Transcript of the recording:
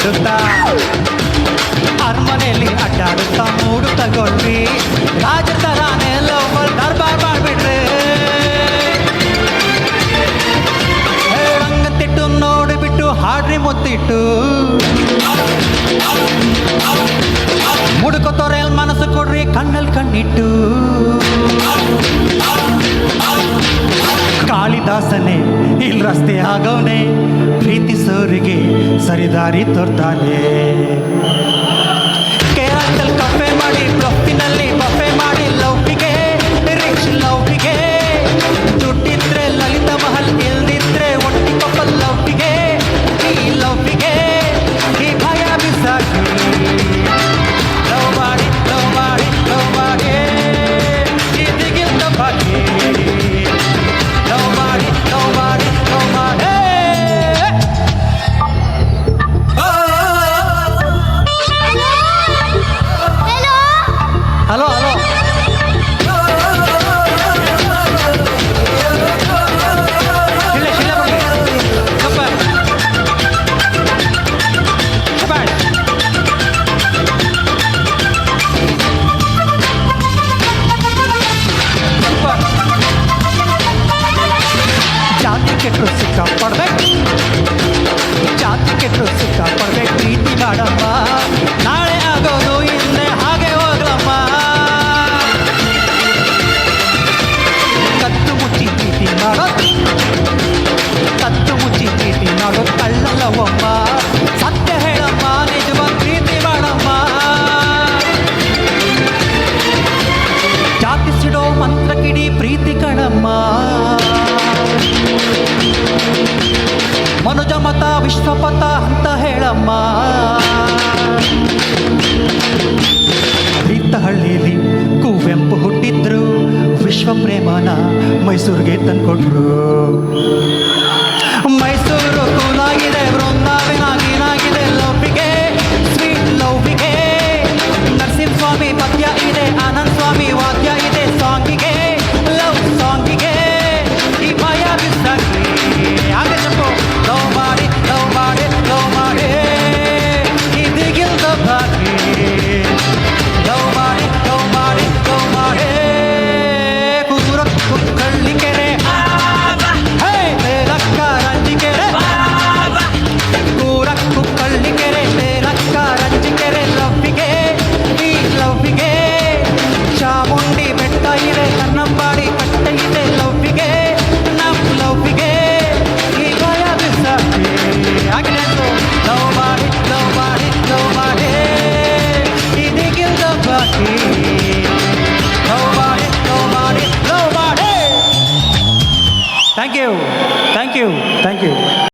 ನೋಡುತ್ತಾ ಅರಮನೆಯಲ್ಲಿ ಅಡ್ಡಾಡುತ್ತಾ ಮೂಡು ತಗೊಳ್ರಿ ರಾಜ ತರಾನೆ ಲೋಕಲ್ ದರ್ಬಾರ್ ಮಾಡ್ಬಿಡ್ರಿ ರಂಗತ್ತಿಟ್ಟು ನೋಡಿಬಿಟ್ಟು ಹಾಡ್ರಿ ಮುತ್ತಿಟ್ಟು ಮುಡುಕೋತೋರೆಲ್ ಮನಸ್ಸು ಕೊಡ್ರಿ ಕಣ್ಣಲ್ಲಿ ಕಣ್ಣಿಟ್ಟು ಕಾಳಿದಾಸನೇ ಇಲ್ಲಿ ರಸ್ತೆ ಆಗವನೆ ಪ್ರೀತಿಸೋರಿಗೆ ಸರಿದಾರಿ ತೋರ್ತಾನೆ ಕೇರಳದಲ್ಲಿ ಕಫೆ ಮಾಡಿ ಬ್ಲಫಿನಲ್ಲಿ ಬಫೆ ಮಾಡಿ ಲವ್ಗೆ ರಿಚ್ ಲವ್ಗೆ ದುಡ್ಡಿದ್ರೆ ಲಲಿತ ಮಹಲ್ ಇಲ್ದಿದ್ರೆ ಒಟ್ಟಿ ಕಪ್ಪಲ್ ಲವ್ಗೆ ಈ ಲವ್ಗೆ ಈ ಭಯ ಬಿಸಾಕಿ ಲವ್ ಮಾಡಿ ಲವ್ ಮಾಡಿ ಲವ್ ಮಾಡಿ ಇದಕ್ಕಿಂತ ಬಾಕಿ ಲವ್ ಮಾಡಿ ಲವ್ ಮಾಡಿ ಲವ್ ಮಾಡಿ ಹಲೋ ಹಲೋ ಶಿಲೆ ಶಿಲೆ ಬರ್ರಿ ಸ್ವಲ್ಪ ಶಬಾಷ್ ಸ್ವಲ್ಪ ಜಾತಿ ಕೆಟ್ಟರು ಸಿಕ್ಕ ಪಡ್ಬೇಕು ಜಾತಿ ಕೆಟ್ಟರು ಸಿಕ್ಕ ಪಡ್ಬೇಕು ಪ್ರೀತಿ ಮಾಡಮ್ಮ ನಾಳೆ ಆಗೋದು ಹಿಂದೆ ಹಾಗೆ ಹೋಗ್ಲಮ್ಮ ಕತ್ತು ಮುಚ್ಚಿ ಪ್ರೀತಿ ಮಾಡೋದು ಕತ್ತು ಮುಚ್ಚಿ ಪ್ರೀತಿ ಮಾಡೋದು ಕಳ್ಳಲ್ಲವಮ್ಮ ಸತ್ಯ ಹೇಳಮ್ಮ ನಿಜವಾಗಿ ಪ್ರೀತಿ ಮಾಡಮ್ಮ ಜಾತಿ ಸಿಡೋ ಮಂತ್ರ ಕಿಡಿ ಪ್ರೀತಿ ಕಣಮ್ಮ ಮನುಜ ಮತ ವಿಶ್ವಪಥ ಅಂತ ಹೇಳಮ್ಮ ಹಳ್ಳಿಯಲ್ಲಿ ಕುವೆಂಪು ಹುಟ್ಟಿದ್ರು ವಿಶ್ವ ಪ್ರೇಮನ ಮೈಸೂರಿಗೆ ತಂದ್ಕೊಟ್ರು